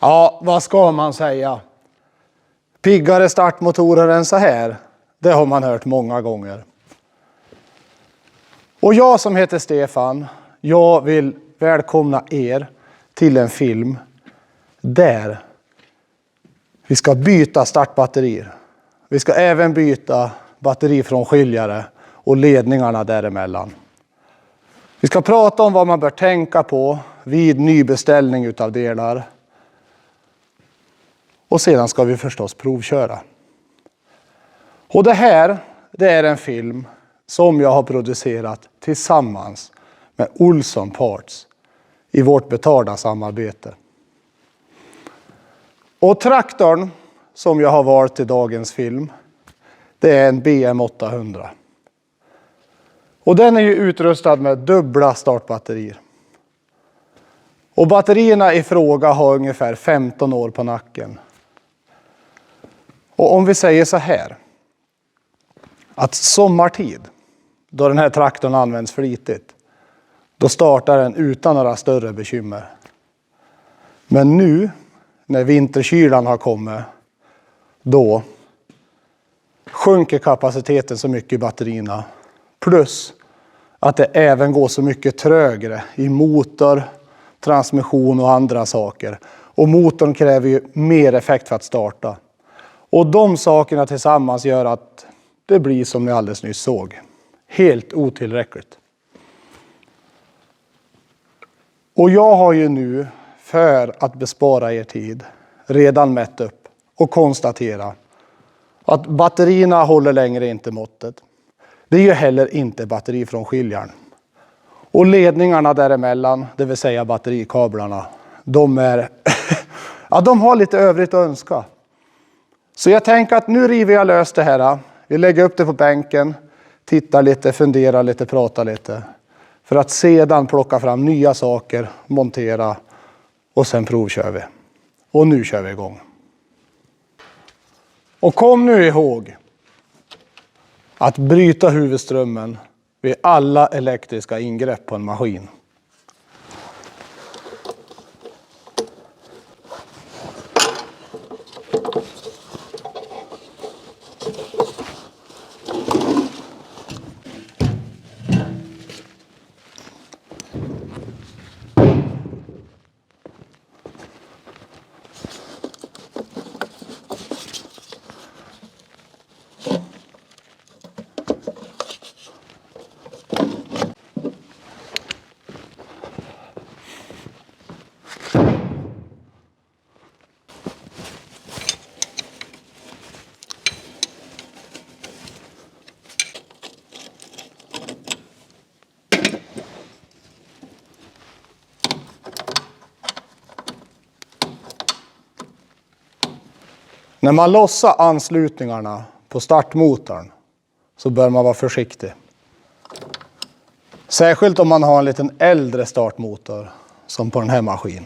Ja, vad ska man säga? Piggare startmotorer än så här, det har man hört många gånger. Och jag som heter Stefan, jag vill välkomna er till en film där vi ska byta startbatterier. Vi ska även byta batterifrånskiljare och ledningarna däremellan. Vi ska prata om vad man bör tänka på vid nybeställning utav delar. Och sedan ska vi förstås provköra. Och det här, det är en film som jag har producerat tillsammans med Olsson Parts i vårt betalda samarbete. Och traktorn som jag har valt till dagens film, det är en BM 800. Och den är ju utrustad med dubbla startbatterier. Och batterierna i fråga har ungefär 15 år på nacken. Och om vi säger så här, att sommartid, då den här traktorn används flitigt, då startar den utan några större bekymmer. Men nu, när vinterkylan har kommit, då sjunker kapaciteten så mycket i batterierna. Plus att det även går så mycket trögare i motor, transmission och andra saker. Och motorn kräver ju mer effekt för att starta. Och de sakerna tillsammans gör att det blir som ni alldeles nyss såg. Helt otillräckligt. Och jag har ju nu, för att bespara er tid, redan mätt upp och konstatera att batterierna håller längre inte måttet. Det är ju heller inte batterifrånskiljaren. Och ledningarna däremellan, det vill säga batterikablarna, de har lite övrigt att önska. Så jag tänker att nu river jag lös det här. Vi lägger upp det på bänken, tittar lite, funderar lite, pratar lite. För att sedan plocka fram nya saker, montera och sen provkör vi. Och nu kör vi igång. Och kom nu ihåg att bryta huvudströmmen vid alla elektriska ingrepp på en maskin. När man lossar anslutningarna på startmotorn så bör man vara försiktig. Särskilt om man har en liten äldre startmotor som på den här maskinen.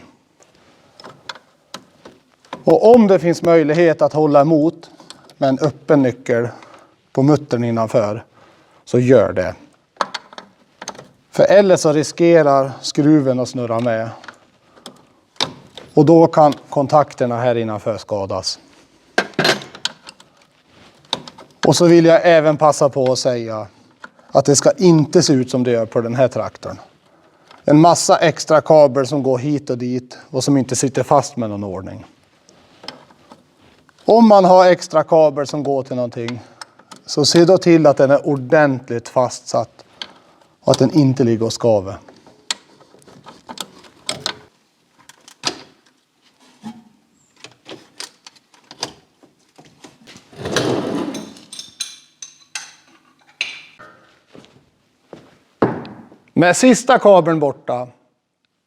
Och om det finns möjlighet att hålla emot med en öppen nyckel på muttern innanför så gör det. För eller så riskerar skruven att snurra med. Och då kan kontakterna här innanför skadas. Och så vill jag även passa på att säga att det ska inte se ut som det gör på den här traktorn. En massa extra kabel som går hit och dit och som inte sitter fast med någon ordning. Om man har extra kabel som går till någonting så se då till att den är ordentligt fastsatt och att den inte ligger och skaver. Med sista kabeln borta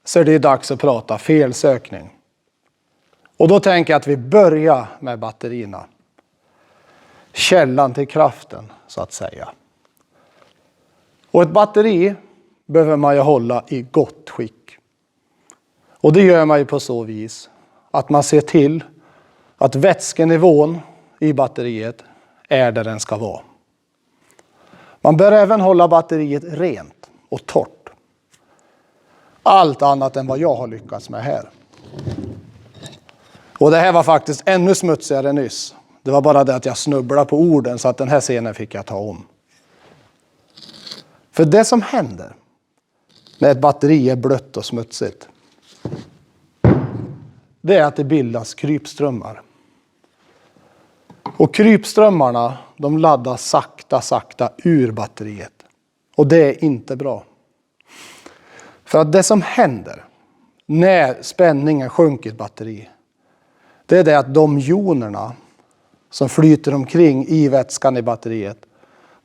så är det dags att prata felsökning. Och då tänker jag att vi börjar med batterierna. Källan till kraften så att säga. Och ett batteri behöver man ju hålla i gott skick. Och det gör man ju på så vis att man ser till att vätskenivån i batteriet är där den ska vara. Man bör även hålla batteriet rent och torrt. Allt annat än vad jag har lyckats med här. Och det här var faktiskt ännu smutsigare nyss. Det var bara det att jag snubblade på orden, så att den här scenen fick jag ta om. För det som händer när ett batteri är blött och smutsigt, det är att det bildas krypströmmar. Och krypströmmarna, de laddas sakta ur batteriet. Och det är inte bra. För att det som händer när spänningen sjunker i ett batteri, det är det att de jonerna som flyter omkring i vätskan i batteriet,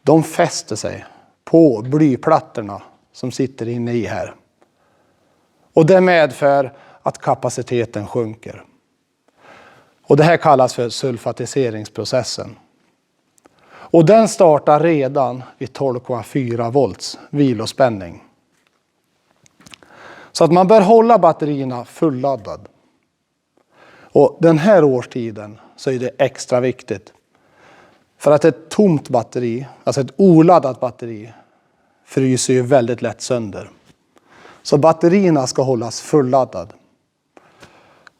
de fäster sig på blyplattorna som sitter inne i här. Och det medför att kapaciteten sjunker. Och det här kallas för sulfatiseringsprocessen. Och den startar redan vid 12,4 volts vilospänning. Så att man bör hålla batterierna fulladdad. Och den här årstiden så är det extra viktigt. För att ett tomt batteri, alltså ett oladdat batteri, fryser ju väldigt lätt sönder. Så batterierna ska hållas fulladdad.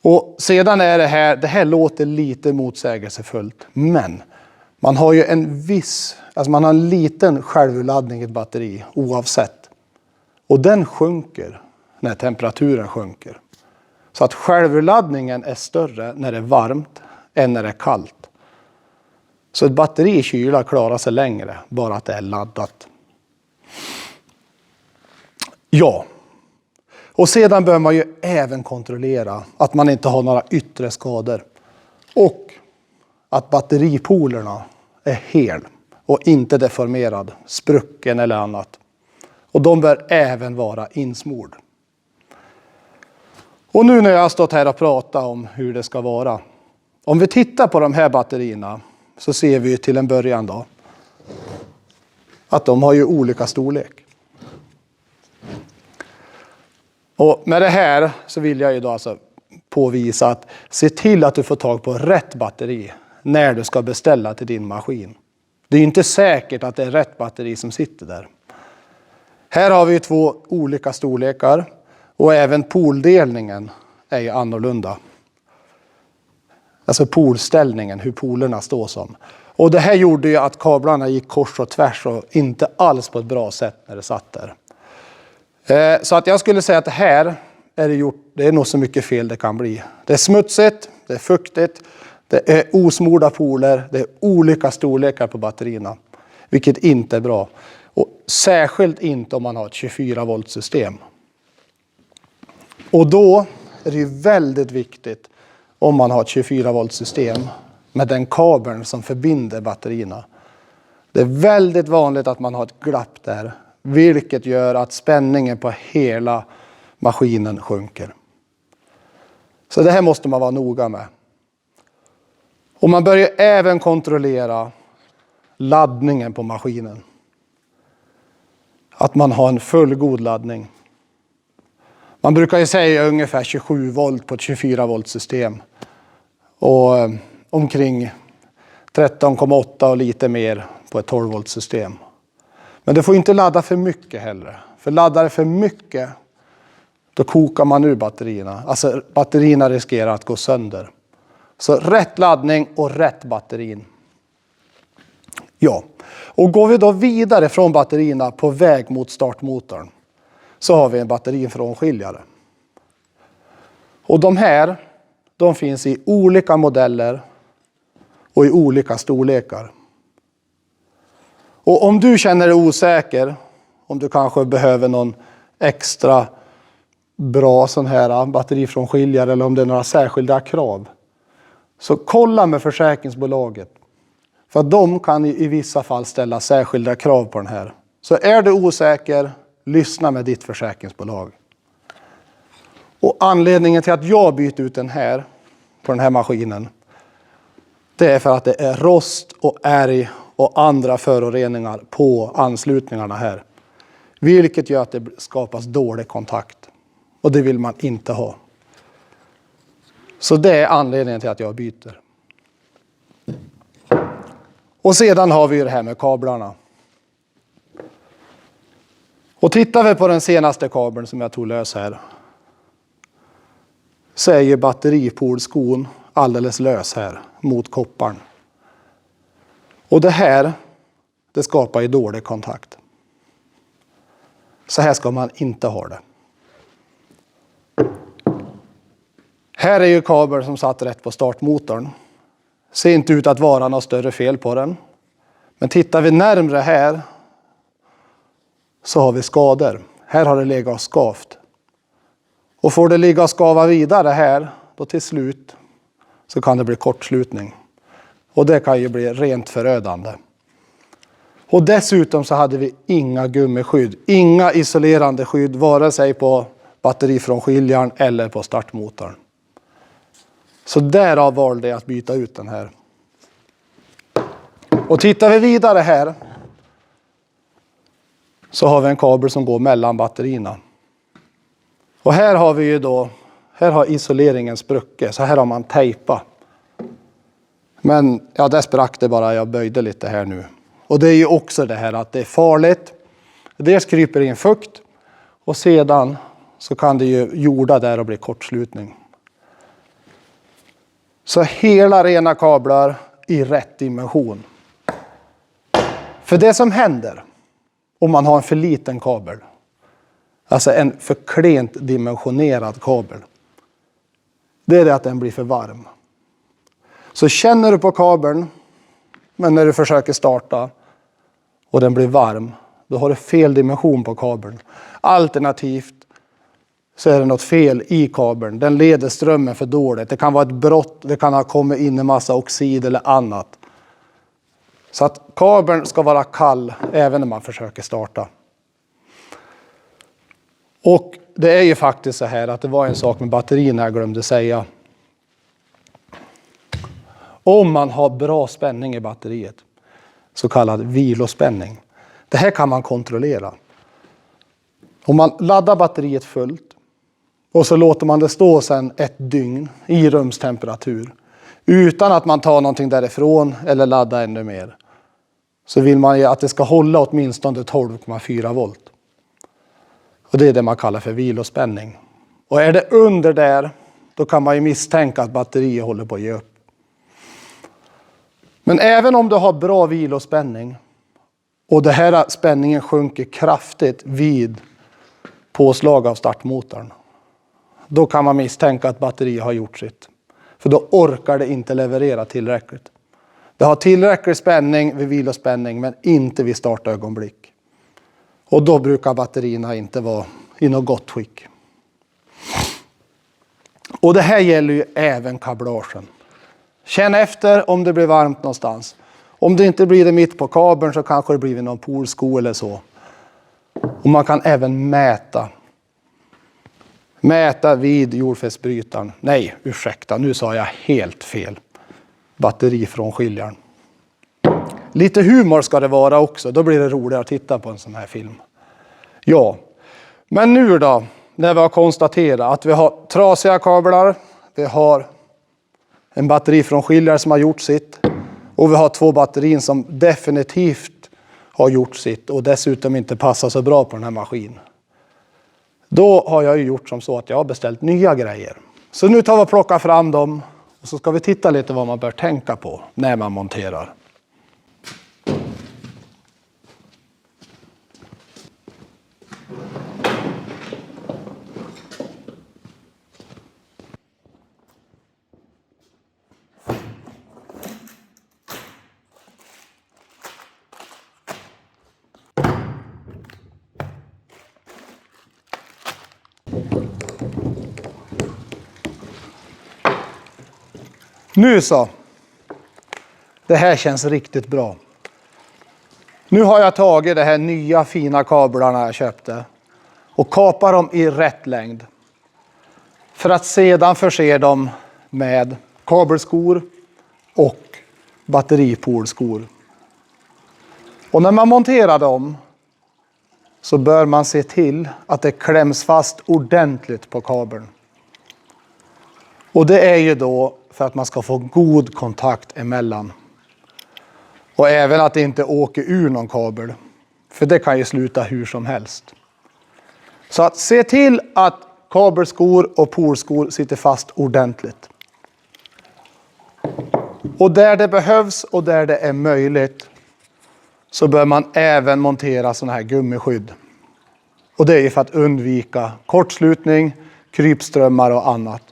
Och sedan är det här låter lite motsägelsefullt, men man har ju man har en liten självurladdning i ett batteri oavsett. Och den sjunker när temperaturen sjunker. Så att självurladdningen är större när det är varmt än när det är kallt. Så ett batteri i kyla klarar sig längre, bara att det är laddat. Ja. Och sedan bör man ju även kontrollera att man inte har några yttre skador. Och att batteripolerna är hel och inte deformerad, sprucken eller annat. Och de bör även vara insmord. Och nu när jag har stått här och pratat om hur det ska vara. Om vi tittar på de här batterierna så ser vi till en början då att de har ju olika storlek. Och med det här så vill jag ju då alltså påvisa att se till att du får tag på rätt batteri när du ska beställa till din maskin. Det är inte säkert att det är rätt batteri som sitter där. Här har vi 2 olika storlekar och även poldelningen är ju annorlunda. Alltså polställningen, hur polerna står som. Och det här gjorde ju att kablarna gick kors och tvärs och inte alls på ett bra sätt när det satt där. Så att jag skulle säga att det här det är nog så mycket fel det kan bli. Det är smutsigt, det är fuktigt, det är osmorda poler, det är olika storlekar på batterierna. Vilket inte är bra. Och särskilt inte om man har ett 24 volt system. Och då är det ju väldigt viktigt om man har ett 24 volt system med den kabeln som förbinder batterierna. Det är väldigt vanligt att man har ett glapp där, vilket gör att spänningen på hela maskinen sjunker. Så det här måste man vara noga med. Och man bör ju även kontrollera laddningen på maskinen. Att man har en fullgod laddning. Man brukar ju säga ungefär 27 volt på ett 24 volt system. Och omkring 13,8 och lite mer på ett 12 volt system. Men det får inte ladda för mycket heller. För laddar det för mycket, då kokar man ur batterierna. Alltså batterierna riskerar att gå sönder. Så rätt laddning och rätt batterin. Ja, och går vi då vidare från batterierna på väg mot startmotorn, så har vi en batterifrånskiljare. Och de finns i olika modeller och i olika storlekar. Och om du känner dig osäker, om du kanske behöver någon extra bra sån här batterifrånskiljare eller om det är några särskilda krav, så kolla med försäkringsbolaget. För att de kan i vissa fall ställa särskilda krav på den här. Så är du osäker, lyssna med ditt försäkringsbolag. Och anledningen till att jag byter ut den här på den här maskinen, det är för att det är rost och ärg och andra föroreningar på anslutningarna här. Vilket gör att det skapas dålig kontakt. Och det vill man inte ha. Så det är anledningen till att jag byter. Och sedan har vi det här med kablarna. Och tittar vi på den senaste kabeln som jag tog lös här, så är ju batteripolskon alldeles lös här mot kopparn. Och det här, det skapar ju dålig kontakt. Så här ska man inte ha det. Här är ju kabel som satt rätt på startmotorn. Ser inte ut att vara något större fel på den. Men tittar vi närmre här så har vi skador. Här har det legat och skavt. Och får det ligga och skava vidare här, då till slut så kan det bli kortslutning. Och det kan ju bli rent förödande. Och dessutom så hade vi inga gummiskydd. Inga isolerande skydd, vare sig på batterifrånskiljaren eller på startmotorn. Så därav valde jag att byta ut den här. Och tittar vi vidare här så har vi en kabel som går mellan batterierna. Och här har vi ju då, här har isoleringen spruckit, så här har man tejpat. Men ja, där sprack det bara, jag böjde lite här nu. Och det är ju också det här att det är farligt. Dels kryper in fukt och sedan så kan det ju jorda där och bli kortslutning. Så hela rena kablar i rätt dimension. För det som händer om man har en för liten kabel, alltså en för klent dimensionerad kabel, det är det att den blir för varm. Så känner du på kabeln, men när du försöker starta och den blir varm, då har du fel dimension på kabeln. Alternativt så är det något fel i kabeln. Den leder strömmen för dåligt. Det kan vara ett brott, det kan ha kommit in en massa oxid eller annat. Så att kabeln ska vara kall även när man försöker starta. Och det är ju faktiskt så här att det var en sak med batterierna jag glömde säga. Om man har bra spänning i batteriet, så kallad vilospänning. Det här kan man kontrollera. Om man laddar batteriet fullt och så låter man det stå sedan ett dygn i rumstemperatur utan att man tar någonting därifrån eller laddar ännu mer, så vill man ju att det ska hålla åtminstone 12,4 volt. Och det är det man kallar för vilospänning. Och är det under där, då kan man ju misstänka att batteriet håller på att ge upp. Men även om du har bra vilospänning och det här spänningen sjunker kraftigt vid påslag av startmotorn, då kan man misstänka att batteriet har gjort sitt. För då orkar det inte leverera tillräckligt. Det har tillräcklig spänning vid vilospänning men inte vid startögonblick. Och då brukar batterierna inte vara i något gott skick. Och det här gäller ju även kablagen. Känn efter om det blir varmt någonstans. Om det inte blir det mitt på kabeln så kanske det blir någon polsko eller så. Och man kan även mäta. Mäta vid jordfästbrytaren. Nej, ursäkta, nu sa jag helt fel. Batterifrånskiljaren. Lite humor ska det vara också, då blir det roligare att titta på en sån här film. Ja, men nu då, när vi har konstaterat att vi har trasiga kablar, vi har en batterifrånskiljare som har gjort sitt och vi har 2 batterier som definitivt har gjort sitt och dessutom inte passar så bra på den här maskinen. Då har jag ju gjort som så att jag har beställt nya grejer. Så nu tar vi och plockar fram dem och så ska vi titta lite vad man bör tänka på när man monterar. Nu så. Det här känns riktigt bra. Nu har jag tagit de här nya fina kablarna jag köpte och kapar dem i rätt längd. För att sedan förse dem med kabelskor och batteripolskor. Och när man monterar dem så bör man se till att det kläms fast ordentligt på kabeln. Och det är ju då för att man ska få god kontakt emellan. Och även att det inte åker ur någon kabel. För det kan ju sluta hur som helst. Så att se till att kabelskor och polskor sitter fast ordentligt. Och där det behövs och där det är möjligt så bör man även montera sådana här gummiskydd. Och det är ju för att undvika kortslutning, krypströmmar och annat.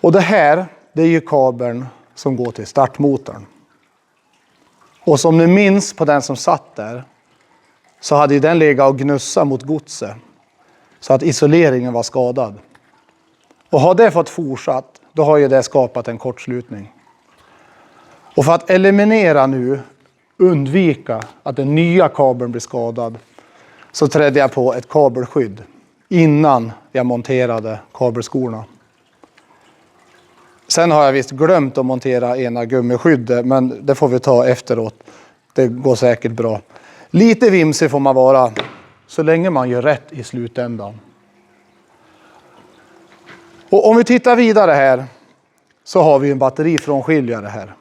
Och det här, det är ju kabeln som går till startmotorn. Och som ni minns på den som satt där så hade ju den legat och gnussat mot godset så att isoleringen var skadad. Och har det fått fortsatt, då har ju det skapat en kortslutning. Och för att eliminera nu, undvika att den nya kabeln blir skadad, så trädde jag på ett kabelskydd innan jag monterade kabelskorna. Sen har jag visst glömt att montera ena gummiskyddet, men det får vi ta efteråt. Det går säkert bra. Lite vimsig får man vara så länge man gör rätt i slutändan. Och om vi tittar vidare här så har vi en batterifrånskiljare här.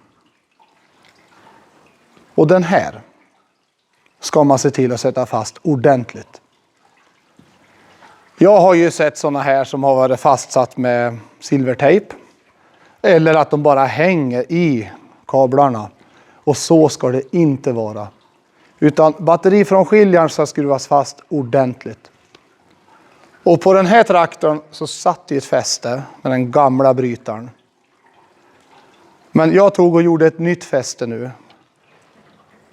Och den här ska man se till att sätta fast ordentligt. Jag har ju sett sådana här som har varit fastsatt med silvertejp. Eller att de bara hänger i kablarna. Och så ska det inte vara. Utan batterifrånskiljaren ska skruvas fast ordentligt. Och på den här traktorn så satt det ett fäste med den gamla brytaren. Men jag tog och gjorde ett nytt fäste nu.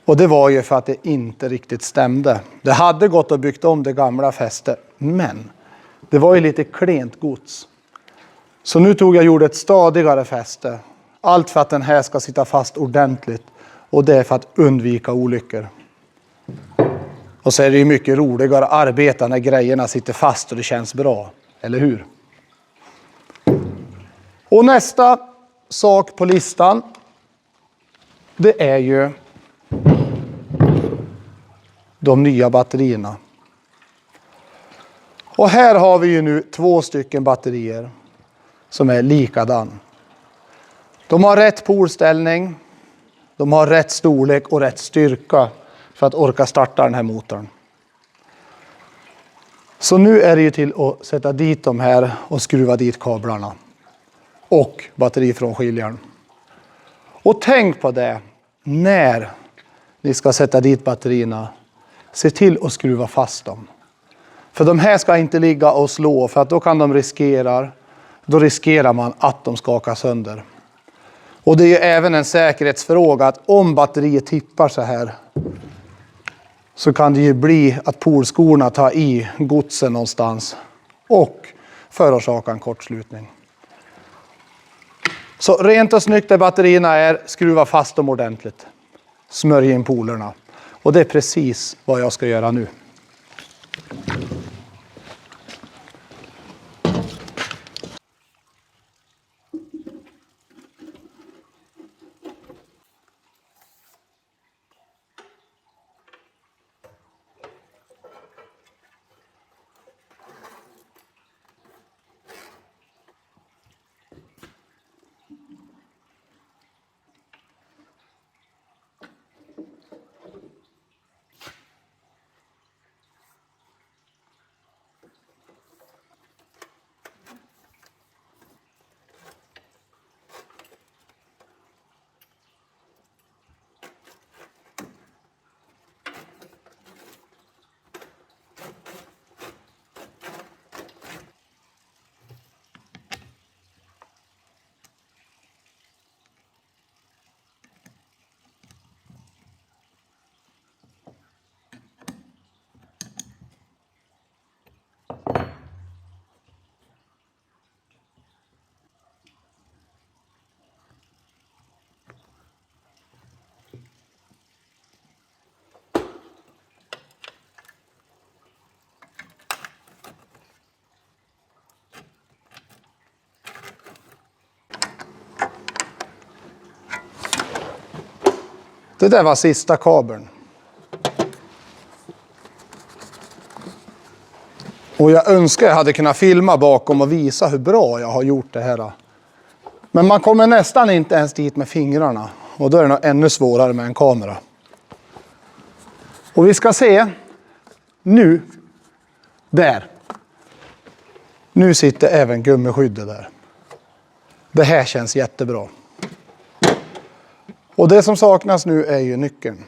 Och det var ju för att det inte riktigt stämde. Det hade gått att byggt om det gamla fästet. Men det var ju lite klent gods. Så nu tog jag och gjorde ett stadigare fäste. Allt för att den här ska sitta fast ordentligt. Och det är för att undvika olyckor. Och så är det ju mycket roligare att arbeta när grejerna sitter fast och det känns bra. Eller hur? Och nästa sak på listan, det är ju de nya batterierna. Och här har vi ju nu 2 stycken batterier som är likadan. De har rätt polställning, de har rätt storlek och rätt styrka för att orka starta den här motorn. Så nu är det ju till att sätta dit de här och skruva dit kablarna. Och batterifrånskiljaren. Och tänk på det, när ni ska sätta dit batterierna, se till att skruva fast dem. För de här ska inte ligga och slå, för att då kan de riskerar man att de skakar sönder. Och det är ju även en säkerhetsfråga att om batteriet tippar så här så kan det ju bli att polskorna tar i godsen någonstans och förorsakar en kortslutning. Så rent och snyggt där batterierna är, skruva fast dem ordentligt. Smörj in polerna. Och det är precis vad jag ska göra nu. Det där var sista kabeln. Och jag önskar jag hade kunnat filma bakom och visa hur bra jag har gjort det här. Men man kommer nästan inte ens dit med fingrarna. Och då är det nog ännu svårare med en kamera. Och vi ska se nu, där. Nu sitter även gummiskyddet där. Det här känns jättebra. Och det som saknas nu är ju nyckeln.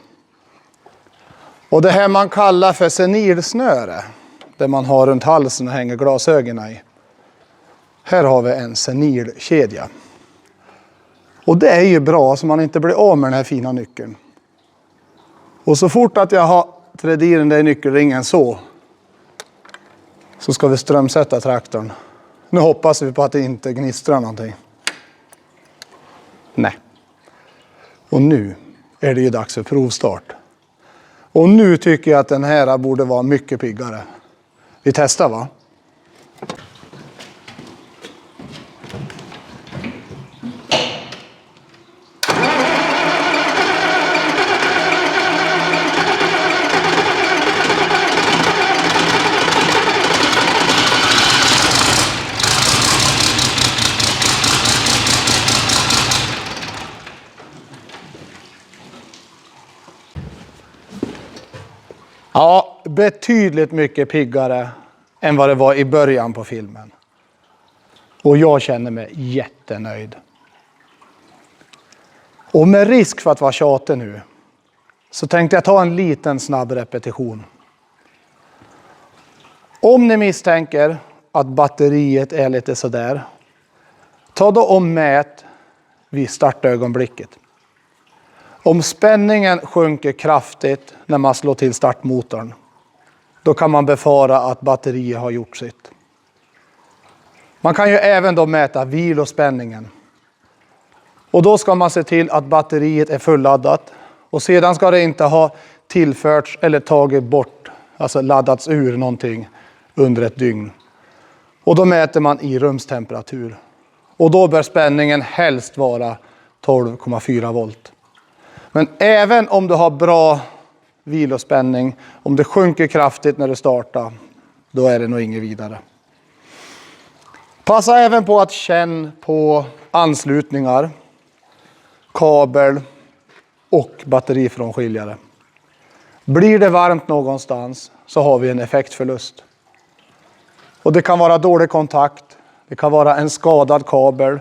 Och det här man kallar för senilsnöre, där man har runt halsen och hänger glasögonen i. Här har vi en senilkedja. Och det är ju bra så man inte blir av med den här fina nyckeln. Och så fort att jag har trätt i den där nyckelringen så ska vi strömsätta traktorn. Nu hoppas vi på att det inte gnistrar någonting. Nej. Och nu är det ju dags för provstart. Och nu tycker jag att den här borde vara mycket piggare. Vi testar, va? Ja, betydligt mycket piggare än vad det var i början på filmen. Och jag känner mig jättenöjd. Och med risk för att vara tjatig nu så tänkte jag ta en liten snabb repetition. Om ni misstänker att batteriet är lite sådär, ta då och mät vid startögonblicket. Om spänningen sjunker kraftigt när man slår till startmotorn, då kan man befara att batteriet har gjort sitt. Man kan ju även då mäta vilospänningen. Och då ska man se till att batteriet är fulladdat. Och sedan ska det inte ha tillförts eller tagit bort, alltså laddats ur någonting under ett dygn. Och då mäter man i rumstemperatur. Och då bör spänningen helst vara 12,4 volt. Men även om du har bra vilospänning, om det sjunker kraftigt när du startar, då är det nog inget vidare. Passa även på att känna på anslutningar, kabel och batterifrånskiljare. Blir det varmt någonstans så har vi en effektförlust. Och det kan vara dålig kontakt, det kan vara en skadad kabel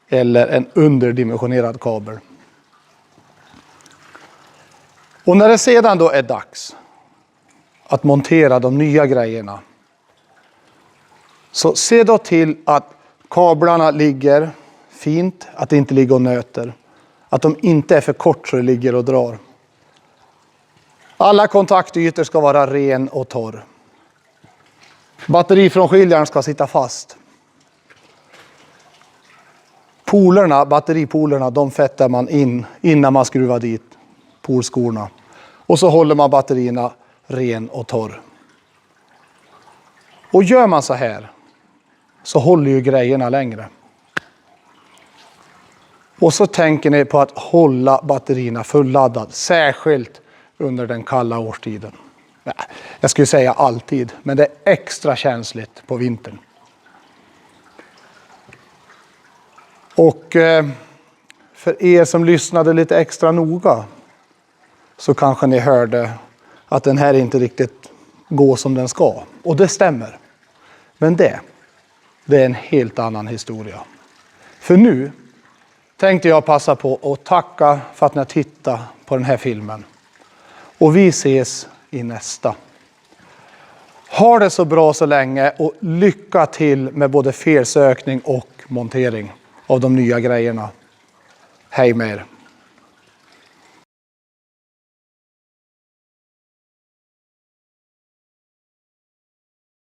eller en underdimensionerad kabel. Och när det sedan då är dags att montera de nya grejerna, så se då till att kablarna ligger fint, att det inte ligger och nöter. Att de inte är för kort så det ligger och drar. Alla kontaktytor ska vara ren och torr. Batterifrånskiljaren ska sitta fast. Batteripolerna, de fätter man in innan man skruvar dit polskorna. Och så håller man batterierna ren och torr. Och gör man så här så håller ju grejerna längre. Och så tänker ni på att hålla batterierna fulladdad, särskilt under den kalla årstiden. Jag skulle säga alltid, men det är extra känsligt på vintern. Och för er som lyssnade lite extra noga så kanske ni hörde att den här inte riktigt går som den ska. Och det stämmer. Men det är en helt annan historia. För nu tänkte jag passa på att tacka för att ni tittar på den här filmen. Och vi ses i nästa. Ha det så bra så länge och lycka till med både felsökning och montering av de nya grejerna. Hej med er!